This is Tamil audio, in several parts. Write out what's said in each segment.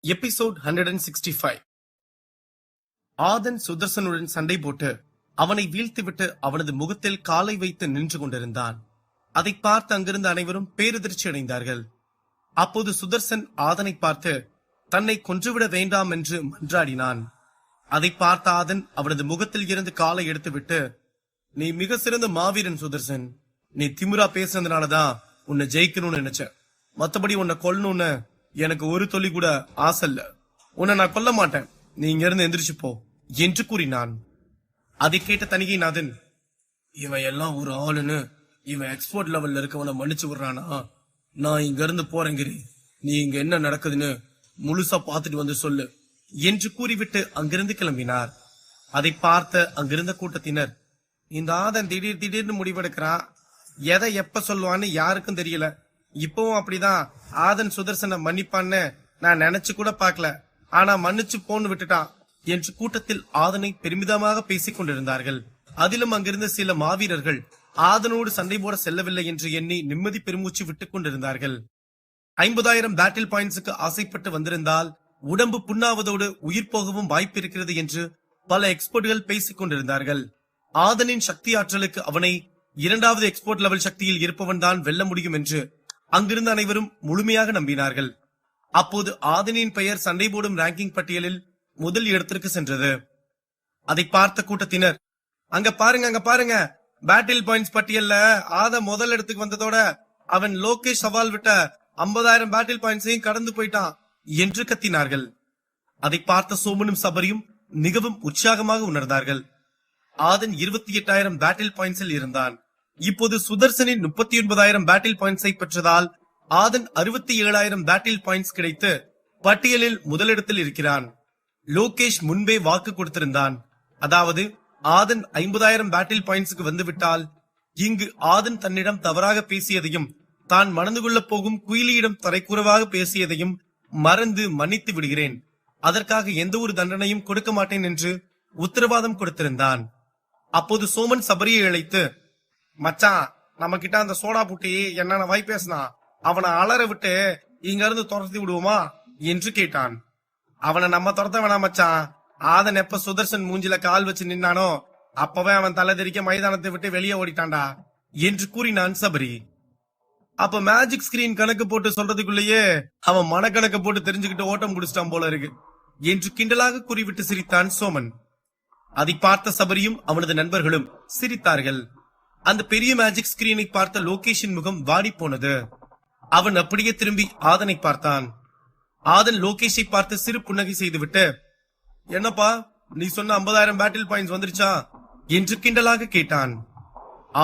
எபிசோட் 165. ஆதன் சுதர்சனுடன் சண்டை போட்டு அவனை வீழ்த்திவிட்டு அவனது முகத்தில் காலை வைத்து நின்று கொண்டிருந்தான். அதை பார்த்து அங்கிருந்த அனைவரும் பேரதிர்ச்சி அடைந்தார்கள். அப்போது சுதர்சன் ஆதனை பார்த்து தன்னை கொன்றுவிட வேண்டாம் என்று மன்றாடினான். அதை பார்த்த ஆதன் அவனது முகத்தில் இருந்து காலை எடுத்துவிட்டு, நீ மிக சிறந்த மாவீரன் சுதர்சன், நீ திமிரா பேசுனதுனாலதான் உன்னை ஜெயிக்கணும்னு நினைச்ச, மத்தபடி உன்னை கொல்லணும்னு எனக்கு ஒரு தொல்லி கூட ஆசை இல்ல, உன்னை நான் கொல்ல மாட்டேன், நீ இங்க இருந்து எந்திரிச்சு போ என்று கூறினான். அதை கேட்ட தணிகைநாதன், இவன் எல்லாம் ஒரு ஆளுன்னு இவன் எக்ஸ்போர்ட் லெவல்ல இருக்கவனை மன்னிச்சு விடுறானா? நான் இங்க இருந்து போறேங்கிரி, நீ இங்க என்ன நடக்குதுன்னு முழுசா பாத்துட்டு வந்து சொல்லு என்று கூறிவிட்டு அங்கிருந்து கிளம்பினார். அதை பார்த்த அங்கிருந்த கூட்டத்தினர், இந்த ஆதன் திடீர்னு முடிவெடுக்கிறான், எதை எப்ப சொல்லுவான்னு யாருக்கும் தெரியல, இப்பவும் அப்படிதான் ஆதன் சுதர்சனை மன்னிப்பான்னு நான் நினைச்சு கூட பாக்கல, ஆனா மன்னிச்சு போன்னு விட்டுட்டான் என்று கூட்டத்தில் ஆதனை பெருமிதமாக பேசிக் கொண்டிருந்தார்கள். அதிலும் அங்கிருந்த சில மாவீரர்கள் ஆதனோடு சண்டை போட செல்லவில்லை என்று எண்ணி நிம்மதி பெருமூச்சு விட்டுக் கொண்டிருந்தார்கள். 50,000 பேட்டில் பாயிண்ட்ஸுக்கு ஆசைப்பட்டு வந்திருந்தால் உடம்பு புண்ணாவதோடு உயிர் போகவும் வாய்ப்பு இருக்கிறது என்று பல எக்ஸ்பர்ட்கள் பேசிக் கொண்டிருந்தார்கள். ஆதனின் சக்தி ஆற்றலுக்கு அவனை 2வது எக்ஸ்போர்ட் லெவல் சக்தியில் இருப்பவன் தான் வெல்ல முடியும் என்று அங்கிருந்த அனைவரும் முழுமையாக நம்பினார்கள். அப்போது ஆதனின் பெயர் சண்டை போடும் ரேங்கிங் பட்டியலில் முதல் இடத்திற்கு சென்றது. அதை பார்த்த கூட்டத்தினர், அங்க பாருங்க பேட்டில் பாயிண்ட்ஸ் பட்டியல்ல ஆத முதல் இடத்துக்கு வந்ததோட அவன் லோகேஷ் சவால் விட்ட 50,000 பேட்டில் பாயிண்ட்ஸையும் கடந்து போயிட்டான் என்று கத்தினார்கள். அதை பார்த்த சோமனும் சபரியும் மிகவும் உற்சாகமாக உணர்ந்தார்கள். ஆதன் 28,000 பேட்டில் பாயிண்ட்ஸில் இருந்தான். இப்போது சுதர்சனின் 39,000 பேட்டில் பாயிண்ட்ஸை பெற்றதால் ஆதன் 67,000 பேட்டில் பாயிண்ட்ஸ் கிடைத்து பட்டியலில் முதலிடத்தில் இருக்கிறான். லோகேஷ் முன்பே வாக்கு கொடுத்திருந்தான், அதாவது ஆதன் 50,000 பேட்டில் பாயிண்ட்ஸுக்கு வந்துவிட்டால் இங்கு ஆதன் தன்னிடம் தவறாக பேசியதையும் தான் மணந்து கொள்ள போகும் குயிலியிடம் தரைக்குறவாக பேசியதையும் மறந்து மன்னித்து விடுகிறேன், அதற்காக எந்த ஒரு தண்டனையும் கொடுக்க மாட்டேன் என்று உத்தரவாதம் கொடுத்திருந்தான். அப்போது சோமன் சபரியை அழைத்து, மச்சான், நம்ம கிட்ட அந்த சோடா புட்டி என்னென்ன வாய் பேசினா அவனை அலற விட்டு இங்க இருந்து துரத்தி விடுவோமா என்று கேட்டான். அவனை நம்ம துரத்த வேணாம் மச்சான், ஆதன் எப்ப சுதர்சன் மூஞ்சில கால் வச்சு நின்னானோ அப்பவே அவன் தலை தெரிக்க மைதானத்தை விட்டு வெளியே ஓடிட்டான்டா என்று கூறினான் சபரி. அப்ப மேஜிக் ஸ்கிரீன் கணக்கு போட்டு சொல்றதுக்குள்ளேயே அவன் மனக்கணக்கு போட்டு தெரிஞ்சுக்கிட்டு ஓட்டம் குடிச்சிட்டான் போல இருக்கு என்று கிண்டலாக கூறிவிட்டு சிரித்தான் சோமன். அதை பார்த்த சபரியும் அவனது நண்பர்களும் சிரித்தார்கள். அந்த பெரிய மேஜிக் ஸ்கிரீனை பார்த்த லோகேஷின் முகம் வாடி போனது. அவன் அப்படியே திரும்பி ஆதனை பார்த்தான். ஆதன் லோகேஷை பார்த்து சிறு புன்னகை செய்துவிட்டு, என்னப்பா நீ சொன்ன 50,000 பேட்டில் பாயிண்ட்ஸ் வந்துருச்சா என்று கிண்டலாக கேட்டான்.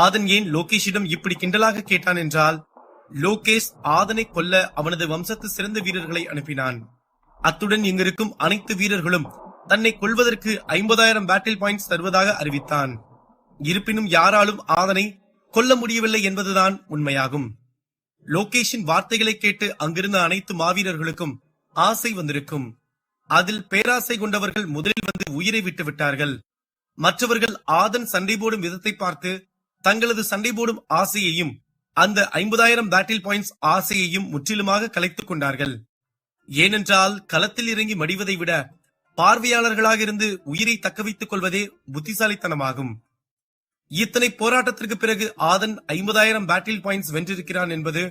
ஆதன் ஏன் லோகேஷிடம் இப்படி கிண்டலாக கேட்டான் என்றால், லோகேஷ் ஆதனை கொல்ல அவனது வம்சத்து சிறந்த வீரர்களை அனுப்பினான். அத்துடன் இங்கிருக்கும் அனைத்து வீரர்களும் தன்னை கொல்வதற்கு 50,000 பேட்டில் பாயிண்ட்ஸ் தருவதாக அறிவித்தான். இருப்பினும் யாராலும் ஆதனை கொல்ல முடியவில்லை என்பதுதான் உண்மையாகும். லோகேஷின் வார்த்தைகளை கேட்டு அங்கிருந்த அனைத்து மாவீரர்களுக்கும் ஆசை வந்திருக்கும். அதில் பேராசை கொண்டவர்கள் முதலில் வந்து உயிரை விட்டு விட்டார்கள். மற்றவர்கள் ஆதன் சண்டை போடும் விதத்தை பார்த்து தங்களது சண்டை போடும் ஆசையையும் அந்த 50,000 பேட்டில் பாயிண்ட்ஸ் ஆசையையும் முற்றிலுமாக கலைத்துக் கொண்டார்கள். ஏனென்றால் களத்தில் இறங்கி மடிவதை விட பார்வையாளர்களாக இருந்து உயிரை தக்க வைத்துக் கொள்வதே புத்திசாலித்தனமாகும். இத்தனை போராட்டத்திற்கு பிறகு ஆதன் 50,000 பேட்டில் பாயிண்ட்ஸ் வென்றிருக்கிறான் என்பது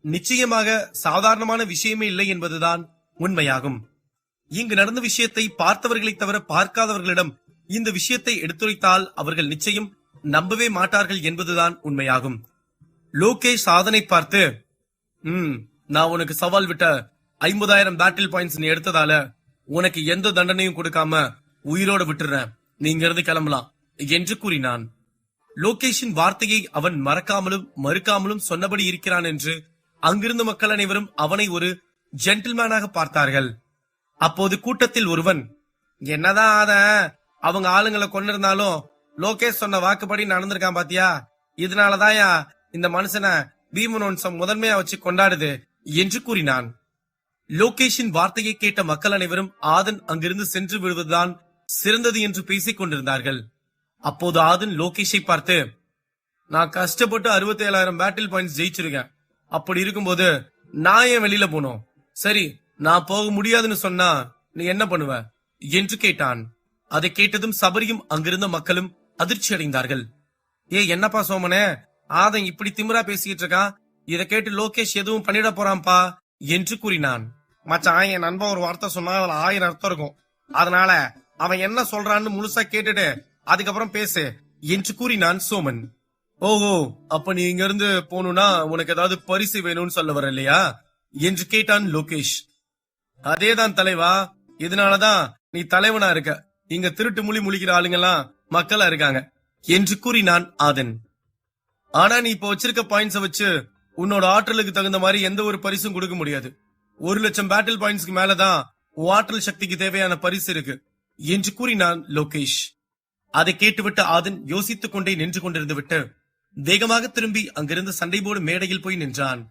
நிச்சயமாக சாதாரணமான விஷயமே இல்லை என்பதுதான் உண்மையாகும். இங்கு நடந்த விஷயத்தை பார்த்தவர்களை தவிர பார்க்காதவர்களிடம் இந்த விஷயத்தை எடுத்துரைத்தால் அவர்கள் நிச்சயம் நம்பவே மாட்டார்கள் என்பதுதான் உண்மையாகும். லோகேஷ் ஆதனை பார்த்து, நான் உனக்கு சவால் விட்ட 50,000 பேட்டில் பாயிண்ட்ஸ் நீ எடுத்ததால உனக்கு எந்த தண்டனையும் கொடுக்காம உயிரோட விட்டுறேன், நீங்க இருந்து கிளம்பலாம் என்று கூறினான். லோகேஷின் வார்த்தையை அவன் மறக்காமலும் மறுக்காமலும் சொன்னபடி இருக்கிறான் என்று அங்கிருந்த மக்கள் அனைவரும் அவனை ஒரு ஜென்டில்மேனாக பார்த்தார்கள். அப்போது கூட்டத்தில் ஒருவன், என்னதான் அவங்க ஆளுங்களை கொண்டிருந்தாலும் லோகேஷ் சொன்ன வாக்குப்படி நடந்திருக்கான் பாத்தியா, இதனாலதான் இந்த மனுஷனை பீமனோன்சம் முதன்மையா வச்சு கொண்டாடுது என்று கூறினான். லோகேஷின் வார்த்தையை கேட்ட மக்கள் அனைவரும் ஆதன் அங்கிருந்து சென்று விடுவதுதான் சிறந்தது என்று பேசிக் கொண்டிருந்தார்கள். அப்போது ஆதன் லோகேஷை பார்த்து, நான் கஷ்டப்பட்டு 67,000 பேட்டில் பாயிண்ட்ஸ் ஜெயிச்சிருக்கேன், அப்படி இருக்கும்போது நான் ஏன் வெளியில போனோம், சரி நான் போக முடியாதுன்னு சொன்னா நீ என்ன பண்ணுவ என்று கேட்டான். அதை கேட்டதும் சபரியும் அங்கிருந்த மக்களும் அதிர்ச்சி அடைந்தார்கள். என்னப்பா சோமனே, ஆதன் இப்படி திமிரா பேசிட்டு இருக்கான், இதை கேட்டு லோகேஷ் எதுவும் பண்ணிட போறான்பா என்று கூறினான். மச்சான், என் நண்பன் ஒரு வார்த்தை சொன்னா அதுல 1000 அர்த்தம் இருக்கும். அதனால அவன் என்ன சொல்றான்னு முழுசா கேட்டுட்டு அதுக்கப்புறம் பேசு என்று கூறினான் சோமன். ஓஹோ, அப்ப நீ இங்க இருந்து போகணும்னா உனக்கு ஏதாவது பரிசு வேணும்னு சொல்ல வர இல்லையா என்று கேட்டான் லோகேஷ். அதேதான் தலைவா, இதனாலதான் நீ தலைவனா இருக்க. இங்க திருட்டு மொழி முழிக்கிற ஆளுங்கெல்லாம் மக்களா இருக்காங்க என்று கூறினான் ஆதன். ஆனா நீ இப்ப வச்சிருக்க பாயிண்ட்ஸ வச்சு உன்னோட ஆற்றலுக்கு தகுந்த மாதிரி எந்த ஒரு பரிசும் கொடுக்க முடியாது. 1,00,000 பேட்டில் பாயிண்ட்ஸ்க்கு மேலதான் ஆற்றல் சக்திக்கு தேவையான பரிசு இருக்கு என்று கூறினான் லோகேஷ். அதை கேட்டுவிட்டு ஆதன் யோசித்துக் கொண்டே நின்று கொண்டிருந்து விட்டு வேகமாக திரும்பி அங்கிருந்து சண்டை போடு மேடையில் போய் நின்றான்.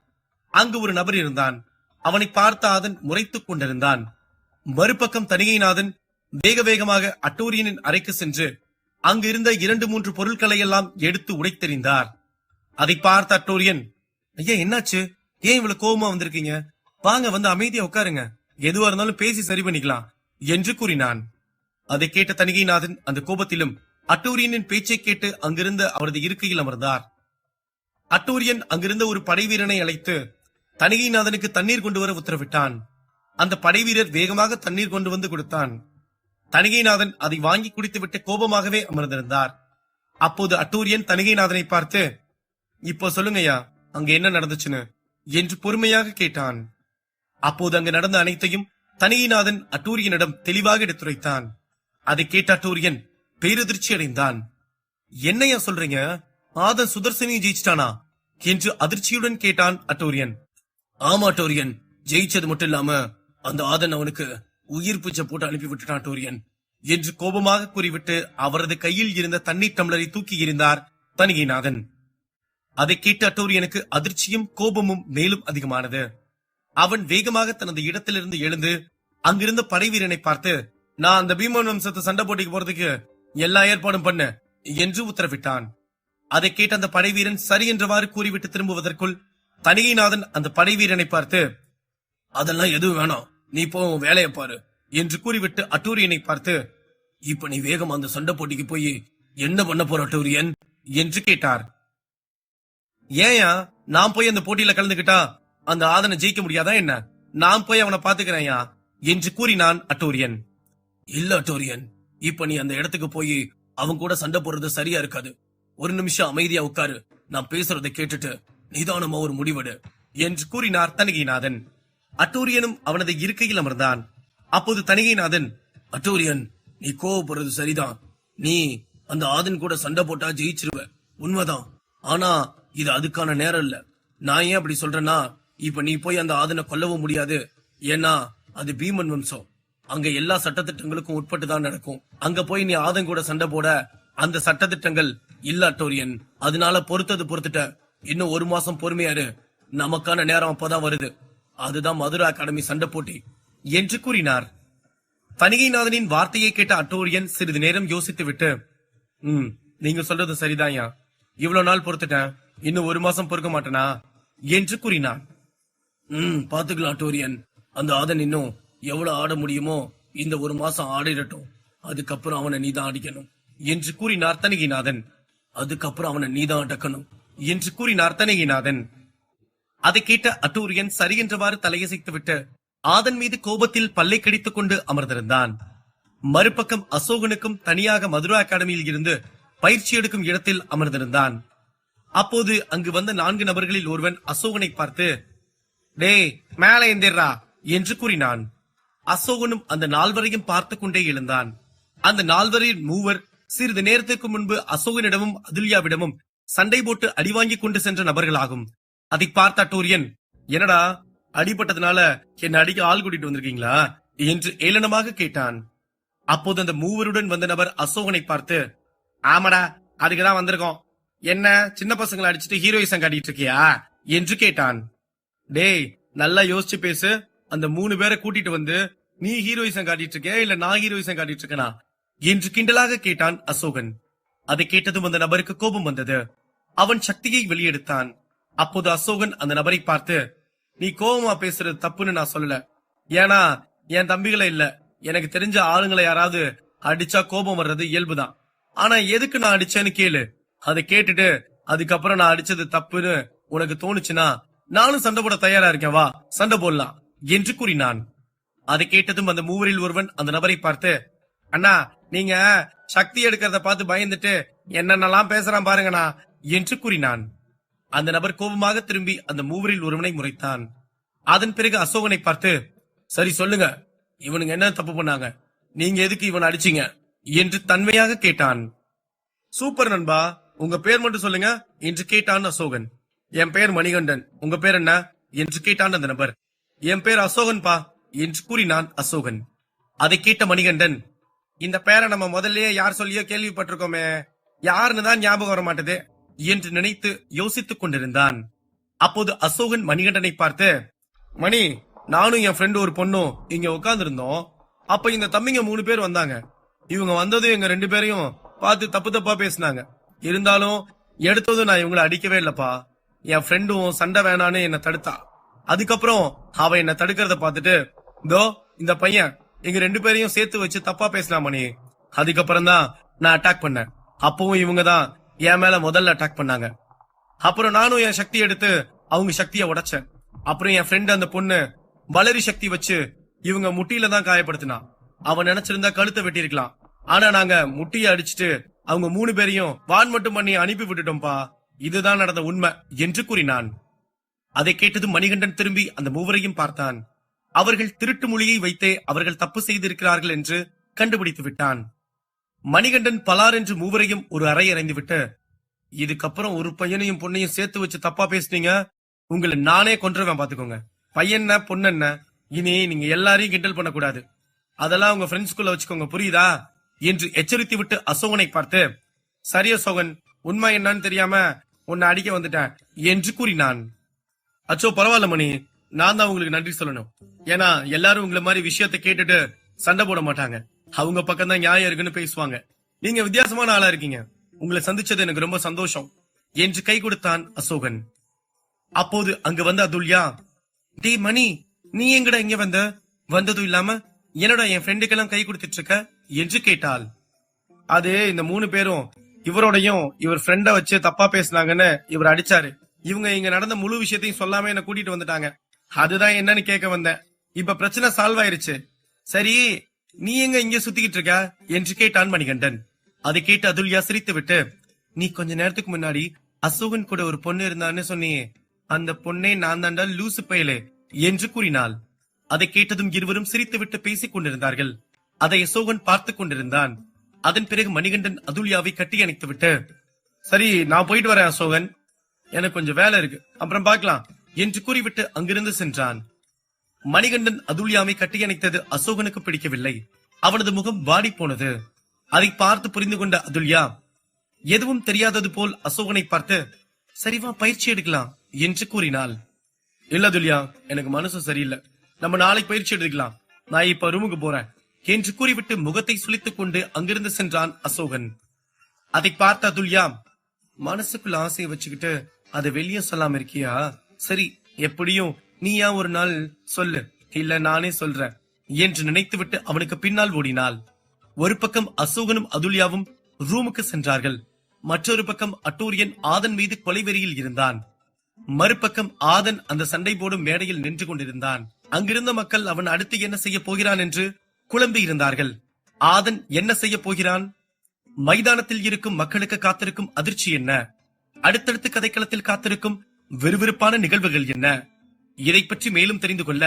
அங்கு ஒரு நபர் இருந்தான். அவனை பார்த்த ஆதன் முறைத்துக் கொண்டிருந்தான். மறுபக்கம் தனிகைநாதன் வேக வேகமாக அட்டூரியனின் அறைக்கு சென்று அங்கு இருந்த 2-3 பொருட்களை எல்லாம் எடுத்து உடைத்தெறிந்தார். அதை பார்த்த அட்டூரியன், ஐயா என்னாச்சு, ஏன் இவ்வளவு கோபமா வந்திருக்கீங்க, வாங்க வந்து அமைதியா உட்காருங்க, எதுவா இருந்தாலும் பேசி சரி பண்ணிக்கலாம் என்று கூறினான். அதை கேட்ட தனிகைநாதன் அந்த கோபத்திலும் அட்டூரியனின் பேச்சை கேட்டு அங்கிருந்த அவரது இருக்கையில் அமர்ந்தார். அட்டூரியன் அங்கிருந்த ஒரு படை வீரனை அழைத்து தனிகைநாதனுக்கு தண்ணீர் கொண்டு வர உத்தரவிட்டான். அந்த படை வீரர் வேகமாக தண்ணீர் கொண்டு வந்து கொடுத்தான். தனிகைநாதன் அதை வாங்கி குடித்துவிட்டு கோபமாகவே அமர்ந்திருந்தார். அப்போது அட்டூரியன் தனிகைநாதனை பார்த்து, இப்போ சொல்லுங்கய்யா, அங்க என்ன நடந்துச்சுன்னு என்று பொறுமையாக கேட்டான். அப்போது அங்கு நடந்த அனைத்தையும் தனிகைநாதன் அட்டூரியனிடம் தெளிவாக எடுத்துரைத்தான். அதை கேட்ட அட்டூரியன் பேரதிர்ச்சி அடைந்தான். என்னையா சொல்றீங்க, ஆதன் சுதர்சனையும் ஜெயிச்சிட்டானா என்று அதிர்ச்சியுடன் கேட்டான் அட்டூரியன். ஆமா அட்டூரியன், ஜெயிச்சது மட்டும் இல்லாம அந்த ஆதன் அவனுக்கு உயிர் பிச்சை போட்டு அனுப்பி விட்டுட்டான் அட்டூரியன் என்று கோபமாக கூறிவிட்டு அவரது கையில் இருந்த தண்ணீர் டம்ளரை தூக்கி எறிந்தார் தனிகைநாதன். அதை கேட்டு அட்டூரியனுக்கு அதிர்ச்சியும் கோபமும் மேலும் அதிகமானது. அவன் வேகமாக தனது இடத்திலிருந்து எழுந்து அங்கிருந்த படை வீரனை பார்த்து, நான் அந்த பீமன் வம்சத்தை சண்டை போட்டிக்கு போறதுக்கு எல்லா ஏற்பாடும் பண்ண என்று உத்தரவிட்டான். அதை கேட்ட அந்த படை வீரன் சரி என்றவாறு கூறிவிட்டு திரும்புவதற்குள் தனிகைநாதன் அந்த படை வீரனை பார்த்து, அதெல்லாம் எதுவும் வேணாம், நீ போ வேலையை பாரு என்று கூறிவிட்டு அட்டூரியனை பார்த்து, இப்ப நீ வேகம் அந்த சண்டை போட்டிக்கு போய் என்ன பண்ண போற அட்டூரியன் என்று கேட்டார். ஏயா, நான் போய் அந்த போட்டியில கலந்துகிட்டா அந்த ஆதனை ஜெயிக்க முடியாதா என்ன, நான் போய் அவனை பாத்துக்கிறேன்யா என்று கூறினான் அட்டூரியன். இல்ல அட்டூரியன், இப்ப நீ அந்த இடத்துக்கு போய் அவன் கூட சண்டை போடுறது சரியா இருக்காது. ஒரு நிமிஷம் அமைதியா உட்காரு, நான் பேசுறதை கேட்டுட்டு நிதானமா ஒரு முடிவெடு என்று கூறினார் தனிகைநாதன். அட்டூரியனும் அவனது இருக்கையில் அமர்ந்தான். அப்போது தனிகைநாதன், அட்டூரியன், நீ கோவப்படுறது சரிதான், நீ அந்த ஆதன் கூட சண்டை போட்டா ஜெயிச்சிருவ, உண்மைதான். ஆனா இது அதுக்கான நேரம் இல்ல. நான் ஏன் அப்படி சொல்றேன்னா, இப்ப நீ போய் அந்த ஆதனை கொல்லவும் முடியாது. ஏன்னா அது பீமன் வம்சம், அங்க எல்லா சட்டத்திட்டங்களுக்கும் உட்பட்டுதான் நடக்கும். அங்க போய் நீ ஆதன் கூட சண்டை போட அந்த சட்டத்திட்டங்கள் இல்ல அட்டூரியன். அதனால பொறுத்துட்ட, இன்னும் 1 மாசம் பொறுமையாரு, நமக்கான நேரம் அப்பதான் வருது, அதுதான் மதுரை அகாடமி சண்டை போட்டி என்று கூறினார். தனிகைநாதனின் வார்த்தையை கேட்ட அட்டூரியன் சிறிது நேரம் யோசித்து விட்டு, நீங்க சொல்றது சரிதான்யா, இவ்வளவு நாள் பொறுத்துட்டேன், இன்னும் 1 மாசம் பொறுக்க மாட்டேனா என்று கூறினான். பாத்துக்கலாம் அட்டூரியன், அந்த ஆதன் இன்னும் எவ்வளவு ஆட முடியுமோ இந்த 1 மாசம் ஆடிடட்டும், அதுக்கப்புறம் அவனை நீதான் அடிக்கணும் என்று கூறினார் தனிகைநாதன். அதுக்கப்புறம் அவனை நீதான் அடக்கணும் என்று கூறினார் தனிகைநாதன். அதை கேட்ட அட்டூரியன் சரி என்றவாறு தலையசைத்து விட்டு ஆதன் மீது கோபத்தில் பல்லை கடித்துக் கொண்டு அமர்ந்திருந்தான். மறுபக்கம் அசோகனுக்கும் தனியாக மதுரா அகாடமியில் இருந்து பயிற்சி எடுக்கும் இடத்தில் அமர்ந்திருந்தான். அப்போது அங்கு வந்த 4 நபர்களில் ஒருவன் அசோகனை பார்த்து, டேய் மேல எந்திரா என்று கூறினான். அசோகனும் அந்த 4வரையும் பார்த்து கொண்டே எழுந்தான். அந்த 4வரில் 3 சிறிது நேரத்திற்கு முன்பு அசோகனிடமும் அதுல்யாவிடமும் சண்டை போட்டு அடி வாங்கி கொண்டு சென்ற நபர்களாகும். அதை பார்த்த அட்டூரியன், என்னடா அடிபட்டதுனால என்ன அடிக்க ஆள் கூட்டிட்டு வந்திருக்கீங்களா என்று ஏளனமாக கேட்டான். அப்போது அந்த 3வருடன் வந்த நபர் அசோகனை பார்த்து, ஆமாடா அதுக்குதான் வந்திருக்கோம், என்ன சின்ன பசங்களை அடிச்சுட்டு ஹீரோயிசம் காட்டிட்டு இருக்கியா என்று கேட்டான். டேய் நல்லா யோசிச்சு பேசு, அந்த 3 பேரை கூட்டிட்டு வந்து நீ ஹீரோயிசம் காட்டிட்டு இருக்கியா இல்ல நான் ஹீரோயிசம் காட்டிட்டு இருக்கனா என்று கிண்டலாக கேட்டான் அசோகன். அதை கேட்டதும் அந்த நபருக்கு கோபம் வந்தது. அவன் சக்தியை வெளியெடுத்தான். அப்போது அசோகன் அந்த நபரை பார்த்து, நீ கோபமா பேசுறது தப்புன்னு நான் சொல்லல, ஏன்னா என் தம்பிகளை இல்ல, எனக்கு தெரிஞ்ச ஆளுங்களை யாராவது அடிச்சா கோபம் வர்றது இயல்புதான். ஆனா எதுக்கு நான் அடிச்சேன்னு கேளு. அதை கேட்டுட்டு அதுக்கப்புறம் நான் அடிச்சது தப்புன்னு உனக்கு தோணுச்சுன்னா நானும் சண்டை போட தயாரா இருக்கேன், வா சண்டை போடலாம் என்று கூறினான். அதை கேட்டதும் அந்த மூவரில் ஒருவன் அந்த நபரை பார்த்து, அண்ணா நீங்க சக்தி எடுக்கிறத பார்த்து பயந்துட்டு என்னென்னலாம் பேசுறான் பாருங்கண்ணா என்று கூறினான். அந்த நபர் கோபமாக திரும்பி அந்த மூவரில் ஒருவனை முறைத்தான். அதன் பிறகு அசோகனை பார்த்து, சரி சொல்லுங்க, இவனுங்க என்ன தப்பு பண்ணாங்க, நீங்க எதுக்கு இவன் அடிச்சீங்க என்று தன்மையாக கேட்டான். சூப்பர் நண்பா, உங்க பேர் மட்டும் சொல்லுங்க என்று கேட்டான் அசோகன். என் பேர் மணிகண்டன், உங்க பேர் என்ன என்று கேட்டான் அந்த நபர். என் பேர் அசோகன் பா என்று கூறினான் அசோகன். அதை கேட்ட மணிகண்டன், இந்த பேரை நம்ம முதல்லயே யார் சொல்லியோ கேள்விப்பட்டிருக்கோமே, யாருன்னு தான் ஞாபகம் வர மாட்டேது என்று நினைத்து யோசித்துக் கொண்டிருந்தான். அப்போது அசோகன் மணிகண்டனை பார்த்து, மணி, நானும் என் ஃப்ரெண்டு ஒரு பொண்ணும் இங்க உட்கார்ந்து இருந்தோம். அப்ப இந்த தம்பிங்க 3 பேர் வந்தாங்க. இவங்க வந்ததும் எங்க 2 பேரையும் பார்த்து தப்பு தப்பா பேசினாங்க. இருந்தாலும் எடுத்ததும் நான் இவங்களை அடிக்கவே இல்லப்பா. என் ஃப்ரெண்டும் சண்டை வேணான்னு என்ன தடுத்தா. அதுக்கப்புறம் அவ என்ன தடுக்கிறத பார்த்துட்டு, இதோ இந்த பையன் எங்க 2 பேரையும் சேர்த்து வச்சு தப்பா பேசலாம் மணி. அதுக்கப்புறம் தான் நான் அட்டாக் பண்ணேன். அப்பவும் இவங்க தான் என் மேல முதல்ல அட்டாக் பண்ணாங்க. அப்புறம் நானும் என் சக்தி எடுத்து அவங்க சக்தியை உடைச்சேன். அப்புறம் என் ஃப்ரெண்ட் அந்த பொண்ணு வளரி சக்தி வச்சு இவங்க முட்டியில தான் காயப்படுத்தினா. அவன் நினைச்சிருந்தா கழுத்தை வெட்டிருக்கலாம். ஆனா நாங்க முட்டிய அடிச்சுட்டு அவங்க 3 பேரையும் வான் மட்டும் பண்ணி அனுப்பி விட்டுட்டோம்பா. இதுதான் நடந்த உண்மை என்று கூறினான். அதை கேட்டதும் மணிகண்டன் திரும்பி அந்த மூவரையும் பார்த்தான். அவர்கள் திருட்டு மொழியை வைத்தே அவர்கள் தப்பு செய்திருக்கிறார்கள் என்று கண்டுபிடித்து விட்டான். மணிகண்டன் பலார் என்று மூவரையும் ஒரு அறை அறைந்து விட்டு, இதுக்கப்புறம் ஒரு பையனையும் பொண்ணையும் சேர்த்து வச்சு தப்பா பேசுனீங்க, உங்களை நானே கொன்றுவேன் பாத்துக்கோங்க. பையன் பொண்ணு என்ன, இனி நீங்க எல்லாரையும் கிண்டல் பண்ணக்கூடாது. அதெல்லாம் உங்க ஃப்ரெண்ட்ஸ்குள்ள வச்சுக்கோங்க, புரியுதா என்று எச்சரித்து விட்டு அசோகனை பார்த்து, சரி அசோகன், உண்மை என்னன்னு தெரியாம உன்னை அடிக்க வந்துட்டேன் என்று கூறினான். அச்சோ பரவாயில்ல மணி, நான் தான் உங்களுக்கு நன்றி சொல்லணும். ஏன்னா எல்லாரும் உங்களை மாதிரி விஷயத்தை கேட்டுட்டு சண்டை போட மாட்டாங்க. அவங்க பக்கம் தான் நியாயம் இருக்குன்னு பேசுவாங்க. நீங்க வித்தியாசமான ஆளா இருக்கீங்க. உங்களை சந்திச்சது எனக்கு ரொம்ப சந்தோஷம் என்று கை கொடுத்தான் அசோகன். அப்போது அங்கு வந்த அதுல்யா, டே மணி, நீ எங்கடா இங்க வந்ததும் இல்லாம என்னடா என் ஃப்ரெண்டுக்கெல்லாம் கை கொடுத்துட்டு இருக்க என்று கேட்டாள். அது இந்த 3 பேரும் இவரோடையும் இவர் ஃப்ரெண்ட வச்சு தப்பா பேசினாங்கன்னு இவர் அடிச்சாரு. இவங்க இங்க நடந்த முழு விஷயத்தையும் சொல்லாம என்ன கூட்டிட்டு வந்துட்டாங்க. அதுதான் என்னன்னு கேட்க வந்தேன். இப்ப பிரச்சனை சால்வ் ஆயிருச்சு. சரி, நீ எங்க இங்க சுத்திக்கிட்டு இருக்க என்று கேட்டான் மணிகண்டன். அதை கேட்டு அதுல்யா சிரித்து விட்டு, நீ கொஞ்ச நேரத்துக்கு முன்னாடி அசோகன் கூட ஒரு பொண்ணு இருந்தான்னு சொன்னியே, அந்த பொண்ணே நான் தாண்டா லூசு பயலே என்று கூறினாள். அதை கேட்டதும் இருவரும் சிரித்துவிட்டு பேசிக் கொண்டிருந்தார்கள். அதை அசோகன் பார்த்துக் கொண்டிருந்தான். அதன் பிறகு மணிகண்டன் அதுல்யாவை கட்டி அணைத்து விட்டு, சரி நான் போயிட்டு வரேன் அசோகன், எனக்கு கொஞ்சம் வேலை இருக்கு, அப்புறம் பார்க்கலாம் என்று கூறிவிட்டு அங்கிருந்து சென்றான். மணிகண்டன் அதுல்யாவை கட்டி அணைத்தது அசோகனுக்கு பிடிக்கவில்லை. அவனது முகம் வாடி போனது. அதை பார்த்து புரிந்து கொண்ட அதுல்யா எதுவும் தெரியாதது போல் அசோகனை பார்த்து, சரிவா பயிற்சி எடுக்கலாம் என்று கூறினாள். இல்ல துல்யா, எனக்கு மனசு சரியில்லை, நம்ம நாளைக்கு பயிற்சி எடுக்கலாம், நான் இப்ப ரூமுக்கு போறேன் என்று கூறிவிட்டு முகத்தை சுளித்துக் கொண்டு அங்கிருந்து சென்றான் அசோகன். அதை பார்த்த அதுல்யா, மனசுக்குள்ள ஆசையை வச்சுக்கிட்டு அதை வெளியே சொல்லாம இருக்கியா? சரி, எப்படியும் நீயா ஒரு நாள் சொல்லு, இல்ல நானே சொல்றேன் என்று நினைத்துவிட்டு அவனுக்கு பின்னால் ஓடினாள். ஒரு பக்கம் அசோகனும் அதுல்யாவும் ரூமுக்கு சென்றார்கள். மற்றொரு பக்கம் அட்டூரியன் ஆதன் மீது கொலைவெறியில் இருந்தான். மறுபக்கம் ஆதன் அந்த சண்டை போடும் மேடையில் நின்று கொண்டிருந்தான். அங்கிருந்த மக்கள் அவன் அடுத்து என்ன செய்ய போகிறான் என்று குழம்பி இருந்தார்கள். ஆதன் என்ன செய்ய போகிறான்? மைதானத்தில் இருக்கும் மக்களுக்கு காத்திருக்கும் அதிர்ச்சி என்ன? அடுத்தடுத்து கதைக்களத்தில் காத்திருக்கும் விறுவிறுப்பான நிகழ்வுகள் என்ன? இதை பற்றி மேலும் தெரிந்து கொள்ள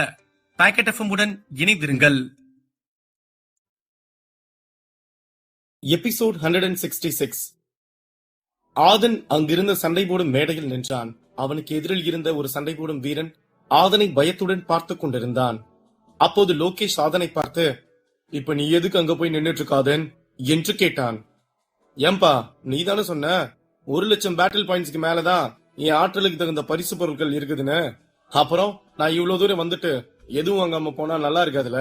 பாக்கெட் எஃப்எம் உடன் இணைந்திருங்கள். எபிசோட் 166. ஆதன் அங்கிருந்த சண்டை போடும் மேடையில் நின்றான். அவனுக்கு எதிரில் இருந்த ஒரு சண்டை போடும் வீரன் ஆதனை பயத்துடன் பார்த்து கொண்டிருந்தான். அப்போது லோகேஷ் ஆதனை பார்த்து, இப்ப நீ எதுக்கு அங்க போய் நின்னுட்டு இருக்காதன் என்று கேட்டான். ஏம்பா, நீ தானே சொன்ன 1,00,000 பேட்டில் பாயிண்ட்ஸ்க்கு மேலதான் என் ஆற்றலுக்கு தகுந்த பரிசு பொருட்கள் இருக்குதுன்னு. அப்புறம் நான் இவ்வளவு தூரம் வந்துட்டு எதுவும் வாங்காம போனா நல்லா இருக்காதுல.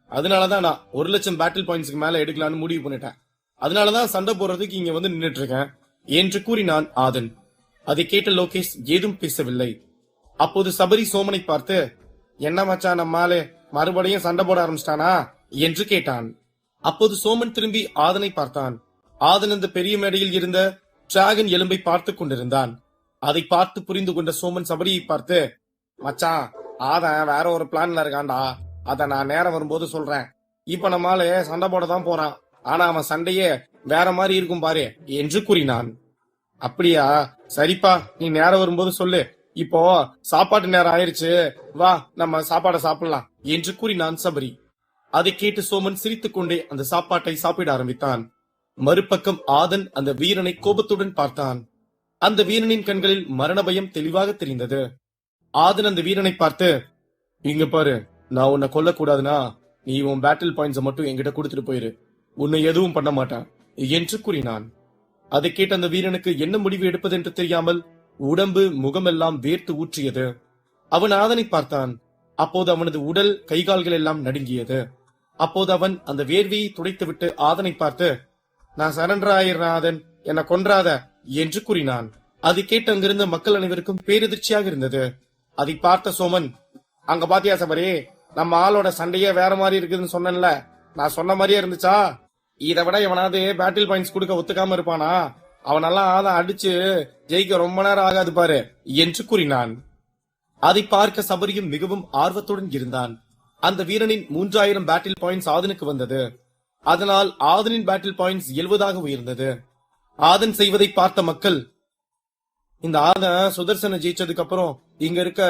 அதனாலதான் நான் 1,00,000 பேட்டில் பாயிண்ட்ஸ்க்கு மேல எடுக்கலான்னு முடிவு பண்ணிட்டேன். அதனாலதான் சண்டை போடுறதுக்கு இங்க வந்து நின்னுட்டு இருக்கேன் என்று கூறினான் ஆதன். அதை கேட்ட லோகேஷ் ஏதும் பேசவில்லை. அப்போது சபரி சோமனை பார்த்து, என்ன மச்சான் நம்மாலே மறுபடியும் சண்டை போட ஆரம்பிச்சிட்டானா என்று கேட்டான். அப்போது சோமன் திரும்பி ஆதனை பார்த்தான். ஆதன் அந்த பெரிய மேடையில் இருந்த டிராகன் எலும்பை பார்த்து கொண்டிருந்தான். அதை பார்த்து புரிந்து கொண்ட சோமன் சபரியை பார்த்து, மச்சான், ஆதன் வேற ஒரு பிளான்ல இருக்கான்டா, அத நான் நேரம் வரும்போது சொல்றேன். இப்ப நம்மால சண்டை போட தான் போறான், ஆனா அவன் சண்டையே வேற மாதிரி இருக்கும் பாரு என்று கூறினான். அப்படியா, சரிப்பா, நீ நேரம் வரும்போது சொல்லு. இப்போ சாப்பாட்டு நேரம் ஆயிருச்சு, வா நம்ம சாப்பாடை சாப்பிடலாம் என்று கூறினான் சபரி. அதை கேட்டு சோமன் சிரித்துக் கொண்டே அந்த சாப்பாட்டை சாப்பிட ஆரம்பித்தான். மறுபக்கம் ஆதன் அந்த வீரனை கோபத்துடன் பார்த்தான். அந்த வீரனின் கண்களில் மரண பயம் தெளிவாக தெரிந்தது. ஆதன் அந்த வீரனை பார்த்து, இங்க பாரு, நான் உன்னை கொல்லக்கூடாதுன்னா நீ உன் பேட்டில் பாயிண்ட்ஸை மட்டும் என்கிட்ட கொடுத்துட்டு போயிரு, உன்னை எதுவும் பண்ண மாட்டான் என்று கூறினான். அதை கேட்ட அந்த வீரனுக்கு என்ன முடிவு எடுப்பது என்று தெரியாமல் உடம்பு முகமெல்லாம் வேர்த்து ஊற்றியது. அவன் ஆதனை பார்த்தான். அப்போது அவனது உடல் கைகால்கள் எல்லாம் நடுங்கியது. அப்போது அவன் அந்த வேர்வையை துடைத்துவிட்டு ஆதனை பார்த்து, நான் சரண்டர் ஆயிடுறேன் ஆதன், என்னை கொன்றாத என்று கூறினான். அதை கேட்டு அங்கிருந்த மக்கள் அனைவருக்கும் பேரெதிர்ச்சியாக இருந்தது. அதை பார்த்த சோமன், அங்க பாத்தியா சபரி, நம்ம ஆளோட சண்டையே வேற மாதிரி இருக்குதுன்னு சொன்னேன்ல, நான் சொன்ன மாதிரியே இருந்துச்சா? இதை விட எவனாவது பேட்டில் பாயிண்ட்ஸ் கொடுக்க ஒத்துக்காம இருப்பானா? அவனெல்லாம் ஆதம் அடிச்சு ஜெயிக்க ரொம்ப நேரம் ஆகாது பாரு என்று கூறினான். அதை பார்க்க சபரியும் மிகவும் ஆர்வத்துடன் இருந்தான். அந்த வீரனின் 3000 பேட்டில் பாயிண்ட்ஸ் ஆதனுக்கு வந்தது. அதனால் ஆதனின் பேட்டில் பாயிண்ட்ஸ் 70 உயர்ந்தது. ஆதன் செய்வதை பார்த்த மக்கள், இந்த ஆதன் சுதர்சனை ஜெயிச்சதுக்கு அப்புறம் இங்க இருக்க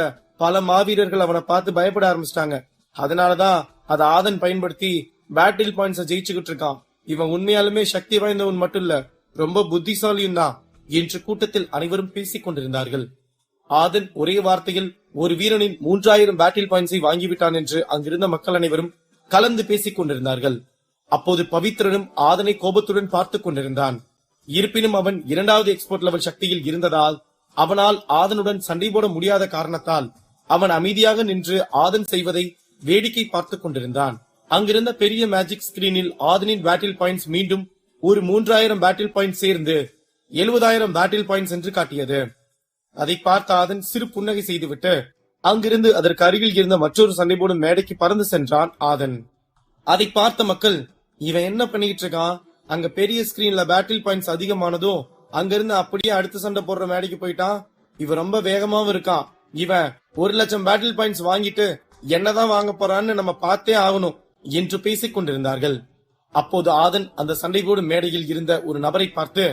பல மாவீரர்கள் அவனை பார்த்து பயப்பட ஆரம்பிச்சிட்டாங்க. அதனாலதான் அதை ஆதன் பயன்படுத்தி பேட்டில் பாயிண்ட்ஸ் ஜெயிச்சுக்கிட்டு இருக்கான். இவன் உண்மையாலுமே சக்தி வாய்ந்தவன் மட்டும் இல்ல, ரொம்ப புத்திசாலியும் தான் என்று கூட்டத்தில் அனைவரும் பேசிக் கொண்டிருந்தார்கள். ஆதன் ஒரே வார்த்தையில் ஒரு வீரனின் 3000 பேட்டில் பாயிண்ட்ஸை வாங்கிவிட்டான் என்று அங்கிருந்த மக்கள் அனைவரும் கலந்து பேசிக் கொண்டிருந்தார்கள். அப்போது பவித்ரனும் ஆதனை கோபத்துடன் பார்த்துக் கொண்டிருந்தான். இருப்பினும் அவன் 2வது எக்ஸ்போர்ட் லெவல் சக்தியில் இருந்ததால் அவனால் ஆதனுடன் சண்டை போட முடியாத காரணத்தால் அவன் அமைதியாக நின்று ஆதன் செய்வதை வேடிக்கை பார்த்துக் கொண்டிருந்தான். அங்கிருந்த பெரிய மேஜிக் ஸ்கிரீனில் ஆதனின் பேட்டில் பாயிண்ட்ஸ் மீண்டும் ஒரு 3000 பேட்டில் பாயிண்ட்ஸ் சேர்ந்து 70000 பேட்டில் பாயிண்ட்ஸ் என்று காட்டியது. அதை பார்த்த ஆதன் சிறு புன்னகை செய்துவிட்டு அங்கிருந்து அதற்கு அருகில் இருந்த மற்றொரு சண்டை போடும் மேடைக்கு பறந்து சென்றான் ஆதன். அதை பார்த்த மக்கள், இவன் என்ன பண்ணிட்டு இருக்கான்? அங்க பெரிய ஸ்கிரீன்ல பேட்டில் பாயிண்ட்ஸ் அதிகமானதும் அங்கிருந்து அப்படியே அடுத்த சண்டை போடுற மேடைக்கு போயிட்டான். இவன் ரொம்ப வேகமாவும் இருக்கான். இவன் 1,00,000 பேட்டில் பாயிண்ட்ஸ் வாங்கிட்டு என்னதான் வாங்க போறான்னு நம்ம பார்த்தே ஆகணும் என்று பேசிக் கொண்டிருந்தார்கள். அப்போது ஆதன் அந்த சண்டை போடும் மேடையில் இருந்த ஒரு நபரை பார்த்து,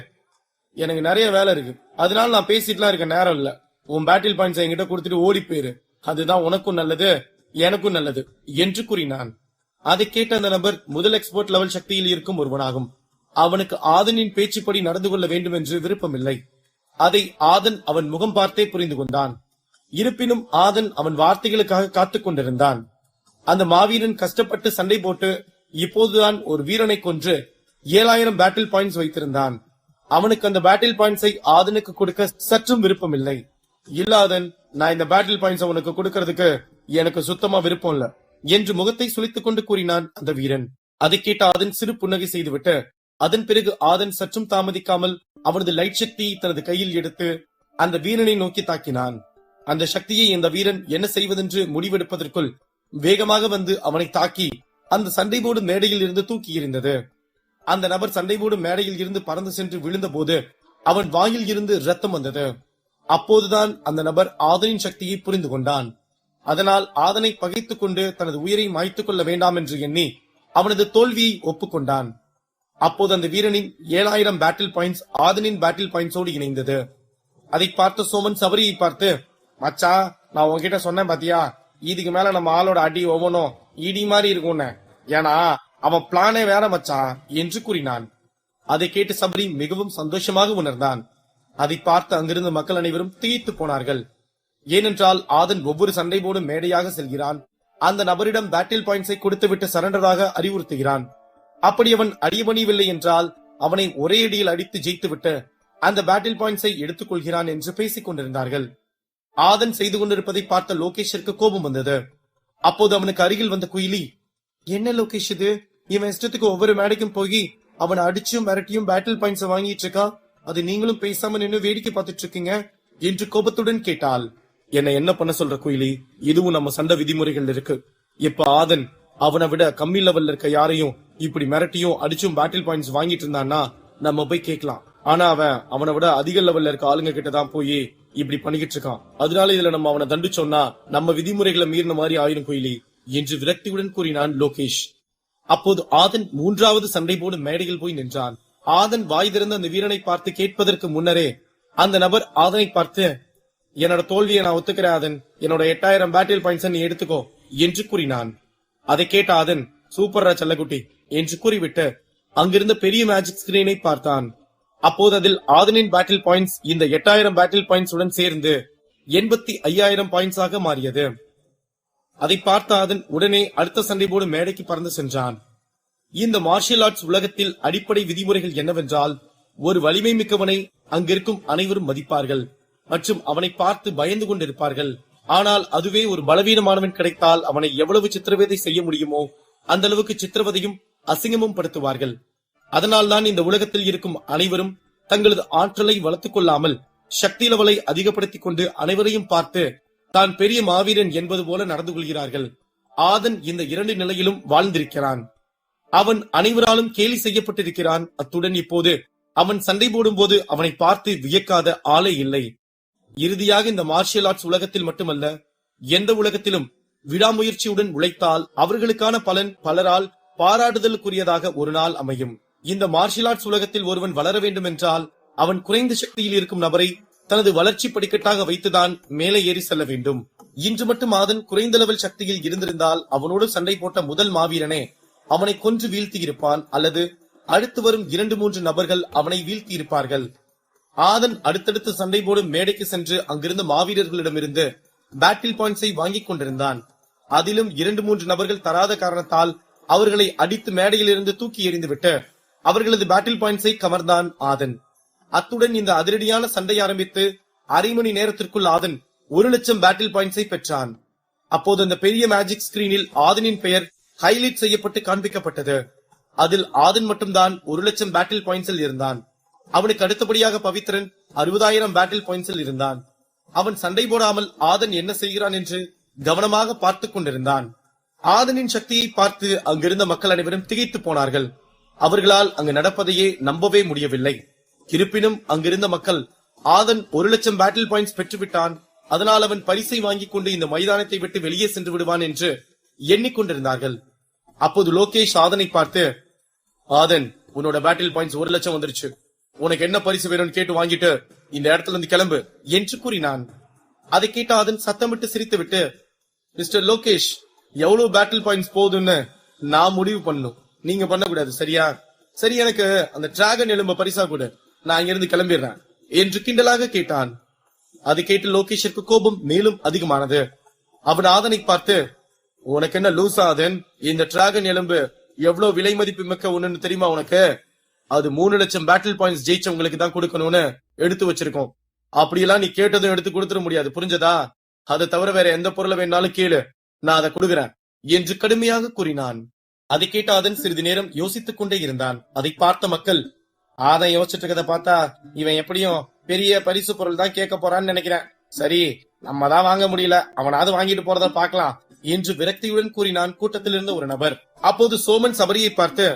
எனக்கு நிறைய வேலை இருக்கு, அதனால நான் பேசிட்டுலாம் இருக்க நேரம் இல்ல, உன் பேட்டில் பாயிண்ட்ஸ் என்கிட்ட கொடுத்துட்டு ஓடி போயிரு, அதுதான் உனக்கும் நல்லது எனக்கும் நல்லது என்று கூறினான். அதை கேட்ட அந்த நபர் முதல் எக்ஸ்போர்ட் லெவல் சக்தியில் இருக்கும் ஒருவனாகும். அவனுக்கு ஆதனின் பேச்சுப்படி நடந்து கொள்ள வேண்டும் என்று விருப்பமில்லை. அதை ஆதன் அவன் முகம் பார்த்தே புரிந்து கொண்டான். இருப்பினும் ஆதன் அவன் வார்த்தைகளுக்காக காத்துக் கொண்டிருந்தான். அந்த மாவீரன் கஷ்டப்பட்டு சண்டை போட்டு இப்போதுதான் ஒரு வீரனை கொன்று 7000 பேட்டில் பாயிண்ட்ஸ் வைத்திருந்தான். அவனுக்கு அந்த பேட்டில் பாயிண்ட்ஸை ஆதனுக்கு கொடுக்க சற்றும் விருப்பமில்லை. இல்லாதன், நான் இந்த பேட்டில் பாயிண்ட்ஸ் உனக்கு கொடுக்கறதுக்கு எனக்கு சுத்தமா விருப்பம் இல்ல என்று முகத்தை சுளித்துக் கொண்டு கூறினான் அந்த வீரன். அதை கேட்ட ஆதன் சிறு புன்னகை செய்துவிட்டு அதன் பிறகு ஆதன் சற்றும் தாமதிக்காமல் அவனது லைட் சக்தியை தனது கையில் எடுத்து அந்த வீரனை நோக்கி தாக்கினான். அந்த சக்தியை இந்த வீரன் என்ன செய்வதென்று முடிவெடுப்பதற்குள் வேகமாக வந்து அவனை தாக்கி அந்த சண்டை போடும் மேடையில் இருந்து தூக்கி எறிந்தது. அந்த நபர் சண்டை போடும் மேடையில் இருந்து பறந்து சென்று விழுந்த போது அவன் வாயில் இருந்து ரத்தம் வந்தது. அப்போதுதான் அந்த நபர் ஆதனின் சக்தியை புரிந்து கொண்டான். அதனால் ஆதனை பகைத்துக் கொண்டு தனது உயிரை மாய்த்துக் கொள்ள வேண்டாம் என்று எண்ணி அவனது தோல்வியை ஒப்புக்கொண்டான். அப்போது அந்த வீரனின் 7000 பேட்டில் பாயிண்ட்ஸ் ஆதனின் பேட்டில் பாயிண்ட்ஸோடு இணைந்தது. அதை பார்த்த சோமன் சபரியை பார்த்து, மச்சா, நான் உன்கிட்ட சொன்னேன் பாத்தியா, இதுக்கு மேல நம்ம ஆளோட அடி ஒவ்வொன்னும் இடி மாதிரி இருக்கும், ஏன்னா அவன் பிளானே வேற மச்சான் என்று கூறினான். அதை கேட்டு சபரி மிகவும் சந்தோஷமாக உணர்ந்தான். அதை பார்த்து அங்கிருந்த மக்கள் அனைவரும் திகைத்து போனார்கள். ஏனென்றால் ஆதன் ஒவ்வொரு சண்டை போடும் மேடையாக செல்கிறான். அந்த நபரிடம் பேட்டில் பாயிண்ட்ஸை கொடுத்துவிட்டு சரண்டராக அறிவுறுத்துகிறான். அப்படி அவன் அடியபணியவில்லை என்றால் அவனை ஒரே அடியில் அடித்து ஜெயித்துவிட்டு அந்த பேட்டில் பாயிண்ட்ஸை எடுத்துக் கொள்கிறான் என்று பேசிக் கொண்டிருந்தார்கள். ஆதன் செய்து கொண்டிருப்பதை பார்த்த லோகேஷிற்கு கோபம் வந்தது. அப்போது அவனுக்கு அருகில் வந்த குயிலி, என்ன லோகேஷ் இது, இவன் இஷ்டத்துக்கு ஒவ்வொரு மேடைக்கும் போய் அவனை அடிச்சும் மிரட்டியும் பேட்டில் பாயிண்ட்ஸ் வாங்கிட்டு இருக்கா, அது நீங்களும் பேசாம நின்னு வேடிக்கை பார்த்துட்டு இருக்கீங்க என்று கோபத்துடன் கேட்டாள். என்ன பண்ண சொல்ற குயிலி, இதுவும் நம்ம சண்டை விதிமுறைகள் இருக்கு, இப்ப ஆதன் அவனை விட கம்மி லெவல்ல இருக்க யாரையும் இப்படி மிரட்டியும் அடிச்சும் பேட்டில் பாயிண்ட்ஸ் வாங்கிட்டு இருந்தான்னா நம்ம போய் கேட்கலாம். ஆனா அவனை விட அதிக லெவல்ல இருக்க ஆளுங்க கிட்ட தான் போய் இப்படி பண்ணிக்கிட்டு இருக்கான். அதனால இதுல நம்ம அவனை தண்டிச்சோம்னா நம்ம விதிமுறைகளை மீறின மாதிரி ஆயிரும் கோயிலி என்று விரக்தியுடன் கூறினான் லோகேஷ். அப்போது ஆதன் மூன்றாவது சண்டை போடும் மேடையில் போய் நின்றான். ஆதன் வாய் திறந்த அந்த வீரனை பார்த்து கேட்பதற்கு முன்னரே அந்த நபர் ஆதனை பார்த்து, என்னோட தோல்வியை நான் ஒத்துக்கிறேன் ஆதன், என்னோட 8000 பேட்டில் பாயிண்ட்ஸ் நீ எடுத்துக்கோ என்று கூறினான். அதை கேட்ட ஆதன், சூப்பர்ரா செல்லக்குட்டி என்று கூறிவிட்டு அங்கிருந்த பெரிய மேஜிக் ஸ்கிரீனை பார்த்தான். அப்போது அதில் ஆதனின் பேட்டில் பாயிண்ட்ஸ் இந்த 8000 பேட்டில் பாயிண்ட்ஸ் உடன் சேர்ந்து 85,000 பாயிண்ட்ஸாக மாறியது. அதை பார்த்த ஆதன் உடனே அடுத்த சண்டை போடும் மேடைக்கு பறந்து சென்றான். இந்த மார்ஷியல் ஆர்ட்ஸ் உலகத்தில் அடிப்படை விதிமுறைகள் என்னவென்றால், ஒரு வலிமை மிக்கவனை அங்கிருக்கும் அனைவரும் மதிப்பார்கள் மற்றும் அவனை பார்த்து பயந்து கொண்டிருப்பார்கள். ஆனால் அதுவே ஒரு பலவீனமானவன் கிடைத்தால் அவனை எவ்வளவு சித்திரவதை செய்ய முடியுமோ அந்த அளவுக்கு சித்திரவதையும் அசிங்கமும் படுத்துவார்கள். அதனால்தான் இந்த உலகத்தில் இருக்கும் அனைவரும் தங்களது ஆற்றலை வளர்த்துக் கொள்ளாமல் சக்தி லெவலை அதிகப்படுத்திக் கொண்டு அனைவரையும் பார்த்து தான் பெரிய மாவீரன் என்பது போல நடந்து கொள்கிறார்கள். ஆதன் இந்த இரண்டு நிலையிலும் வாழ்ந்திருக்கிறான். அவன் அனைவராலும் கேலி செய்யப்பட்டிருக்கிறான். அத்துடன் இப்போது அவன் சண்டை போடும் போது அவனை பார்த்து வியக்காத ஆளே இல்லை. இறுதியாக இந்த மார்ஷியல் ஆர்ட்ஸ் உலகத்தில் மட்டுமல்ல, எந்த உலகத்திலும் விடாமுயற்சியுடன் உழைத்தால் அவர்களுக்கான பலன் பலரால் பாராட்டுதலுக்குரியதாக ஒரு நாள் அமையும். இந்த மார்ஷியல் ஆர்ட்ஸ் உலகத்தில் ஒருவன் வளர வேண்டும் என்றால் அவன் குறைந்த சக்தியில் இருக்கும் நபரை தனது வளர்ச்சி படிக்கட்டாக வைத்துதான் மேலே ஏறி செல்ல வேண்டும். இன்று மட்டும் ஆதன் குறைந்த லெவல் சக்தியில் இருந்திருந்தால் அவனோடு சண்டை போட்ட முதல் மாவீரனே அவனை கொன்று வீழ்த்தி இருப்பான், அல்லது அடுத்து வரும் 2-3 நபர்கள் அவனை வீழ்த்தி இருப்பார்கள். ஆதன் அடுத்தடுத்து சண்டை போடும் மேடைக்கு சென்று அங்கிருந்த மாவீரர்களிடமிருந்து பேட்டில் பாயிண்ட்ஸை வாங்கிக் கொண்டிருந்தான். அதிலும் 2-3 நபர்கள் தராத காரணத்தால் அவர்களை அடித்து மேடையில் இருந்து தூக்கி எறிந்துவிட்டு அவர்களது பேட்டில் பாயிண்ட்ஸை கவர்ந்தான் ஆதன். அத்துடன் இந்த அதிரடியான சண்டை ஆரம்பித்து அரை மணி நேரத்திற்குள் ஆதன் 1,00,000 பேட்டில் பாயிண்ட்ஸை பெற்றான். அப்போது அந்த பெரிய மேஜிக் ஸ்கிரீனில் ஆதனின் பெயர் ஹைலைட் செய்யப்பட்டு காண்பிக்கப்பட்டது. அதில் ஆதன் மட்டும்தான் 1,00,000 பேட்டில் பாயிண்ட்ஸில் இருந்தான். அவனுக்கு அடுத்தபடியாக பவித்ரன் 60,000 பேட்டில் பாயிண்ட்ஸில் இருந்தான். அவன் சண்டை போடாமல் ஆதன் என்ன செய்கிறான் என்று கவனமாக பார்த்துக் கொண்டிருந்தான். ஆதனின் சக்தியை பார்த்து அங்கிருந்த மக்கள் அனைவரும் திகைத்து போனார்கள். அவர்களால் அங்கு நடப்பதையே நம்பவே முடியவில்லை. இருப்பினும் அங்கிருந்த மக்கள் ஆதன் 1,00,000 பேட்டில் பாயிண்ட்ஸ் பெற்றுவிட்டான், அதனால் அவன் பரிசை வாங்கிக் கொண்டு இந்த மைதானத்தை விட்டு வெளியே சென்று விடுவான் என்று எண்ணிக்கொண்டிருந்தார்கள். அப்போது லோகேஷ் ஆதனை பார்த்து, ஆதன், உன்னோட பேட்டில் பாயிண்ட்ஸ் 1,00,000 வந்துருச்சு, உனக்கு என்ன பரிசு வேணும்னு கேட்டு வாங்கிட்டு இந்த இடத்துல இருந்து கிளம்பு என்று கூறினான். அதை கேட்ட ஆதன் சத்தமிட்டு சிரித்துவிட்டு, மிஸ்டர் லோகேஷ், எவ்வளவு பேட்டில் பாயிண்ட்ஸ் போகுதுன்னு நான் முடிவு பண்ணும், நீங்க பண்ணக்கூடாது, சரியா? சரி, எனக்கு அந்த டிராகன் எலும்ப பரிசா கொடு, நான் இங்கிருந்து கிளம்பிடுறேன் என்று கிண்டலாக கேட்டான். அதை கேட்டு லோகேஷிற்கு கோபம் மேலும் அதிகமானது. அவன் ஆதனை பார்த்து, உனக்கு என்ன லூஸ் ஆதன், இந்த டிராகன் எலும்பு எவ்வளவு விலை மதிப்பு மிக்க ஒண்ணுன்னு தெரியுமா உனக்கு? அது 3,00,000 பேட்டில் பாயிண்ட்ஸ் ஜெயிச்சவங்களுக்கு தான் கொடுக்கணும்னு எடுத்து வச்சிருக்கோம். அப்படியெல்லாம் நீ கேட்டதும் எடுத்து கொடுத்துட முடியாது, புரிஞ்சதா? அதை தவிர வேற எந்த பொருளை வேணாலும் கேளு, நான் அதை கொடுக்கிறேன் என்று கடுமையாக கூறினான். அதை கேட்ட ஆதன் சிறிது நேரம் யோசித்துக் கொண்டே இருந்தான். அதை பார்த்த மக்கள், ஆதன் யோசிச்சுட்டு இருக்கத பார்த்தா இவன் எப்படியும் பெரிய பரிசு பொருள் தான் கேட்க போறான்னு நினைக்கிறேன். சரி, நம்ம தான் வாங்க முடியல, அவனாவது வாங்கிட்டு போறத பாக்கலாம் என்று விரக்தியுடன் கூறினான் கூட்டத்தில் இருந்த ஒரு நபர். அப்போது சோமன் சபரியை பார்த்து,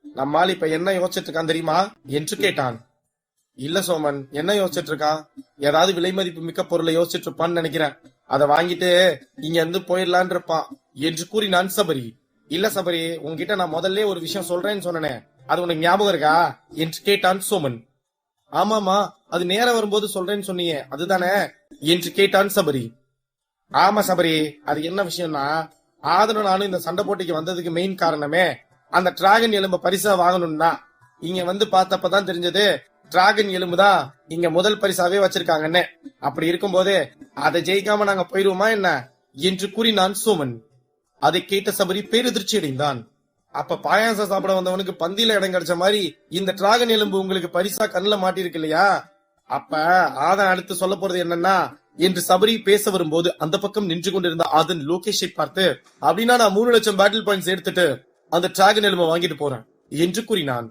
நம்மால் இப்ப என்ன யோசிச்சுட்டு இருக்கான் தெரியுமா என்று கேட்டான். இல்ல சோமன், என்ன யோசிச்சுட்டு இருக்கான்? ஏதாவது விலை மதிப்பு மிக்க பொருளை யோசிச்சுட்டு இருப்பான்னு நினைக்கிறேன், அதை வாங்கிட்டு இங்க இருந்து போயிடலான் இருப்பான் என்று கூறினான் சபரி. இல்ல சபரி, உங்ககிட்ட நான் முதல்ல ஒரு விஷயம் சொல்றேன்னு சொன்னனே, அது உனக்கு ஞாபகம் இருக்கா என்று கேட்டான் சோமன். ஆமாமா, அது நேரம் வரும்போது சொல்றேன்னு சொன்னியே, அதுதானே என்று கேட்டான் சபரி. ஆமா சபரி, அது என்ன விஷயம்னா, ஆதனும் நானும் இந்த சண்டை போட்டிக்கு வந்ததுக்கு மெயின் காரணமே அந்த டிராகன் எலும்பு பரிசா வாங்கணும்னா. இங்க வந்து பார்த்தப்பதான் தெரிஞ்சது டிராகன் எலும்பு தான் இங்க முதல் பரிசாவே வச்சிருக்காங்கன்னு. அப்படி இருக்கும்போது அதை ஜெயிக்காம நாங்க போயிருவோமா என்ன என்று கூறினான் சோமன். அதை கேட்ட சபரி பேரதிர்ச்சி அடைந்தான். அப்ப பாயாசம் சாப்பிட வந்தவனுக்கு பந்தியில இடம் கிடைச்ச மாதிரி இந்த டிராகன் எலும்பு உங்களுக்கு பரிசா கண்ணுல மாட்டிருக்கு இல்லையா? அப்ப ஆதன் அடுத்து சொல்ல போறது என்னன்னா என்று சபரி பேச வரும்போது அந்த பக்கம் நின்று கொண்டிருந்த ஆதன் லோகேஷை பார்த்து, அப்படின்னா நான் 3,00,000 பேட்டில் பாயிண்ட்ஸ் எடுத்துட்டு அந்த டிராகன் எலும்பை வாங்கிட்டு போறேன் என்று கூறினான்.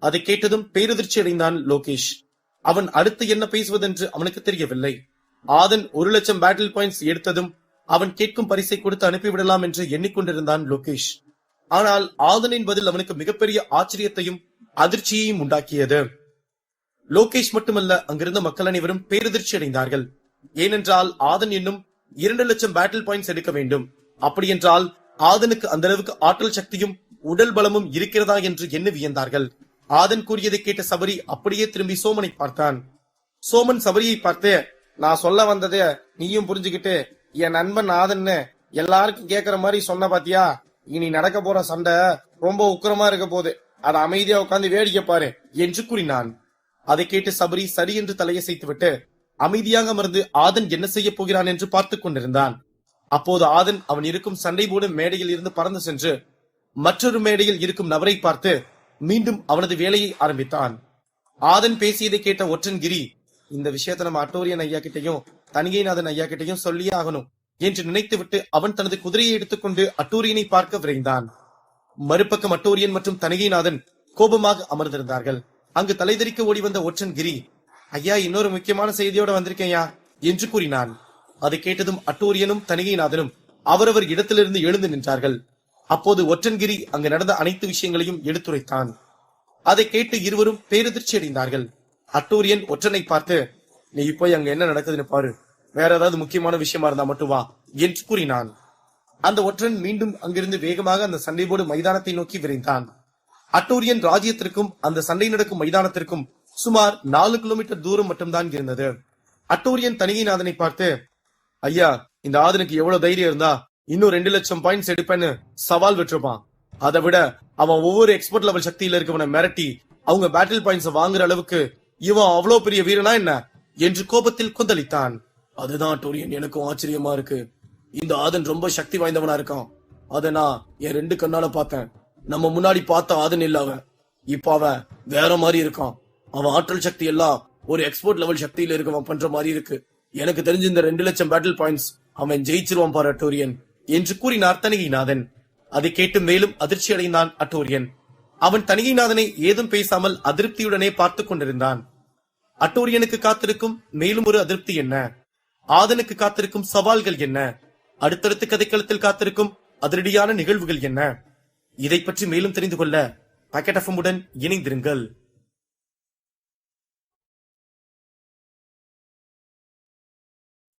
அதை கேட்டதும் பேரதிர்ச்சி அடைந்தான் லோகேஷ். அவன் அடுத்து என்ன பேசுவதென்று அவனுக்கு தெரியவில்லை. ஆதன் 1,00,000 பேட்டில் பாயிண்ட்ஸ் எடுத்ததும் அவன் கேட்கும் பரிசை கொடுத்து அனுப்பிவிடலாம் என்று எண்ணிக்கொண்டிருந்தான் லோகேஷ். ஆனால் ஆதனின் பதில் அவனுக்கு மிகப்பெரிய ஆச்சரியத்தையும் அதிர்ச்சியையும் உண்டாக்கியது. லோகேஷ் மட்டுமல்ல, அங்கிருந்த மக்கள் அனைவரும் பேரதிர்ச்சி அடைந்தார்கள். ஏனென்றால் ஆதன் இன்னும் 2 லட்சம் பேட்டில் பாயிண்ட்ஸ் எடுக்க வேண்டும். அப்படியென்றால் ஆதனுக்கு அந்த அளவுக்கு ஆற்றல் சக்தியும் உடல் பலமும் இருக்கிறதா என்று எண்ணி வியந்தார்கள். ஆதன் கூறியதை கேட்ட சபரி அப்படியே திரும்பி சோமனை பார்த்தான். சோமன் சபரியை பார்த்து, நான் சொல்ல வந்ததே நீயும் புரிஞ்சுக்கிட்டு என் நண்பன் ஆதன்னு எல்லாருக்கும் கேக்குற மாதிரி சொன்ன பாத்தியா? இனி நடக்க போற சண்டை ரொம்ப உக்கிரமா இருக்க போகுது, அதை அமைதியா உட்கார்ந்து வேடிக்கை பாரு என்று கூறினான். அதை கேட்டு சபரி சரி என்று தலையசைத்துவிட்டு அமைதியாக அமர்ந்து ஆதன் என்ன செய்ய போகிறான் என்று பார்த்துக் கொண்டிருந்தான். அப்போது ஆதன் அவன் இருக்கும் சண்டை போடும் மேடையில் இருந்து பறந்து சென்று மற்றொரு மேடையில் இருக்கும் நபரை பார்த்து மீண்டும் அவனது வேலையை ஆரம்பித்தான். ஆதன் பேசியதை கேட்ட ஒற்றன்கிரி, இந்த விஷயத்த நம்ம அட்டோரியன் ஐயா கிட்டையும் தனிகைநாதன் ஐயா கிட்டையும் சொல்லியே ஆகணும் என்று நினைத்துவிட்டு அவன் தனது குதிரையை எடுத்துக்கொண்டு அட்டோரியனை பார்க்க விரைந்தான். மறுபக்கம் அட்டோரியன் மற்றும் தனிகைநாதன் கோபமாக அமர்ந்திருந்தார்கள். அங்கு தலைதெறிக்க ஓடி வந்த ஒற்றன்கிரி, ஐயா இன்னொரு முக்கியமான செய்தியோட வந்திருக்கேயா என்று கூறினான். அதை கேட்டதும் அட்டோரியனும் தனிகைநாதனும் அவரவர் இடத்திலிருந்து எழுந்து நின்றார்கள். அப்போது ஒற்றன்கிரி அங்கு நடந்த அனைத்து விஷயங்களையும் எடுத்துரைத்தான். அதை கேட்டு இருவரும் பேரதிர்ச்சி அடைந்தார்கள். அட்டோரியன் ஒற்றனை பார்த்து, நீ போய் அங்க என்ன நடக்குதுன்னு பாரு, வேற ஏதாவது முக்கியமான விஷயமா இருந்தா மட்டும் வா என்று கூறினான். அந்த ஒற்றன் மீண்டும் அங்கிருந்து வேகமாக அந்த சண்டை போடு மைதானத்தை நோக்கி விரைந்தான். அட்டோரியன் ராஜ்யத்திற்கும் அந்த சண்டை நடக்கும் மைதானத்திற்கும் சுமார் 4 கிலோமீட்டர் தூரம் மட்டும்தான் இருந்தது. அட்டோரியன் தனிகைநாதனை பார்த்து, ஐயா இந்த ஆதனுக்கு எவ்வளவு தைரியம் இருந்தா இன்னும் 2 லட்சம் பாயிண்ட்ஸ் எடுப்பேன்னு சவால் விட்டுருப்பான். அதை விட அவன் ஒவ்வொரு எக்ஸ்பர்ட் லெவல் சக்தியில இருக்கவனை மிரட்டி அவங்க பேட்டில் பாயிண்ட்ஸ் வாங்குற அளவுக்கு இவன் அவ்வளவு பெரிய வீரனா என்ன என்று கோபத்தில் கொந்தளித்தான். அதுதான் அட்டோரியன், எனக்கும் ஆச்சரியமா இருக்கு. இந்த ஆதன் ரொம்ப சக்தி வாய்ந்தவனா இருக்கான். அதை நான் என் 2 கண்ணால பார்த்தேன். நம்ம முன்னாடி பார்த்த ஆதன் இல்ல அவன். இப்ப அவன் வேற மாதிரி இருக்கான். அவன் ஆற்றல் சக்தி எல்லாம் ஒரு எக்ஸ்போர்ட் லெவல் சக்தியில இருக்கவன் பண்ற மாதிரி இருக்கு. எனக்கு தெரிஞ்ச இந்த 2 லட்சம் பேட்டில் பாயிண்ட்ஸ் அவன் ஜெயிச்சிருவான் பாரு அட்டோரியன் என்று கூறினார் தனிகைநாதன். அதை கேட்டு மேலும் அதிர்ச்சி அடைந்தான் அட்டோரியன். அவன் தனிகைநாதனை ஏதும் பேசாமல் அதிருப்தியுடனே பார்த்து கொண்டிருந்தான். அட்டோரியனுக்கு காத்திருக்கும் மேலும் ஒரு அதிருப்தி என்ன? ஆதனுக்கு காத்திருக்கும் சவால்கள் என்ன? அடுத்தடுத்து கதைக்களத்தில் காத்திருக்கும் அதிரடியான நிகழ்வுகள் என்ன? இதை பற்றி மேலும் தெரிந்து கொள்ள பாக்கெட் எஃப்எம் உடன் இணைந்திருங்கள்.